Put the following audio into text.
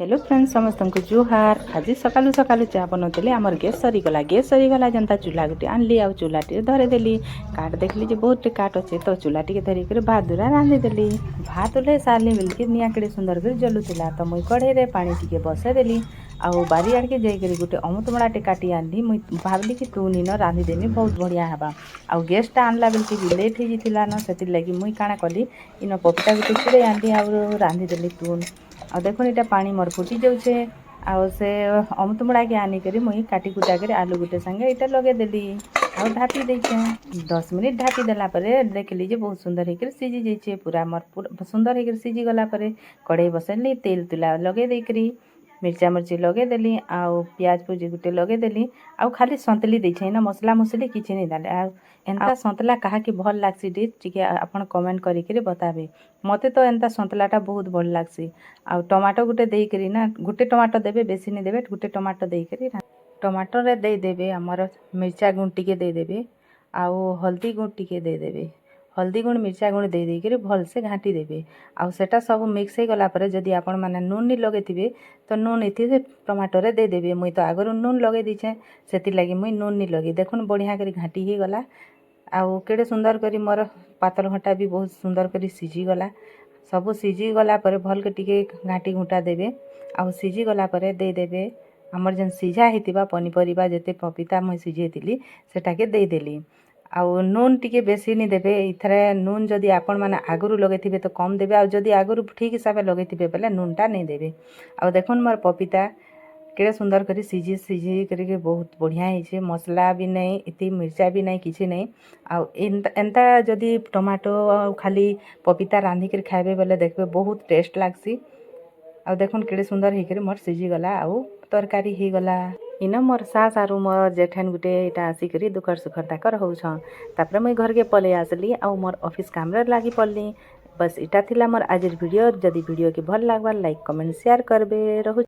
Hello friends समस्त को जुहार। आज सकालू सकालू चा बनौली आमर गैस सरीगला जनता चूल्हा गोटे आनली आ चूल्हा टे धरेदेली। काट देखली जे बहुत काट अच्छे तो चूल्हा टे धरिक भात दूरा रांधिदेली। भात ओल्हे सारली बेलके निआ केड़े सुंदर कर जलुला तो मुई कढ़े पानी टिके बसैदेली। आउ बारी आड़के जाइक गोटे अमृतभंडाटे काटी आनली। मुई भावली कि तू नीन रांधिदेमी बहुत बढ़िया हेबा। आउ गैसटा आनला बेलके भी लेट हो जाता न से लगी मुई काଣା कली इन पपिता गोटे छुड़े आनली आउ रांधिदेली तुन। आ देखो इटा पानी मोर फुटी जाऊे आउ से अमृतभंडा के आनिक मुई काटी कुटा कर आलू गोटे संगे इटा लगेदेली आउ ढापी देचे 10 मिनिट ढापी देला देखली जे बहुत सुंदर होकर सीझी जाइए। पूरा मोर पूरा सुंदर होकर सीझी गला कड़े बसैली तेल तुला लगे देकरी मिर्चा मिर्ची लगेदेली आउ प्याज पूजी गोटे लगेदेली आउ खाली सन्तली देछे ना मसला मसली किसी नहीं डाले। आ एंता सन्तला कहा कि भल लागसी टे आपन कमेंट करिके बताबे। मते तो एंता सन्तलाटा बहुत भल लागसी। आउ टमाटो गोटे देकरी ना गोटे टमाटो देबे बेसी नहीं देबे गोटे टमाटो देकरी टमाटो रे दे देबे हमर मिर्चा गुण टिके दे देबे आउ हल्दी गुण टिके दे देबे। हल्दी गुण मिर्चा गुण दे देकर भल से घाटी देबे आउ सेटा सब मिक्स हो गला परे जदि आपण माने नून नहीं लगेथिबे तो नून इति टमाटो रे दे देबे। मुई तो आगरो नून लगे दीछे सेति लगी मुई नून नहीं लगे देखुन बढ़िया करी घाटी ही गला आउ केड़े सुंदर करी मोर पातल घंटा भी बहुत सुंदर करी सीझी गला। सब सीझी गला परे भल के टिके घाटी घुटा देबे आउ सीझी गला परे दे देबे हमर जन सीझा हेतिबा पनीपरिबा जेते पपीता मुई सीझेतिली सेटाके दे देली। आउ नून टिके बेसी नहीं देबे इथरे नून जदि आपण माने आगुरु लगेथिबे तो कम देबे आउ जदि आगुरु ठीक हिसाब लगेथिबे बेले नूनटा नहीं देबे। आउ देखुन मोर पपीता केड़े सुंदर करी सीझी करके बहुत बढ़िया है मसला भी नहीं इति मिर्चा भी नहीं किसी नहीं। आउ एंता जदि टमाटो खाली पपीता रांधिक खाइबे बेले देखबे बहुत टेस्ट लागसी। आउ देखुन केड़े सुंदर होकर मोर सीझी गला आउ तरकारी ही गला। इन मोर सास आरु मोर जेठान गुटे इटा आसिक दुखर सुखर ताकर होउछन। तापर मुई घर के पले आसली आउ मोर ऑफिस काम रे लागी पड़ली। बस इटा थिला मोर आजर वीडियो। जदि वीडियो के भल लागबा लाइक कमेंट शेयर करबे रहु।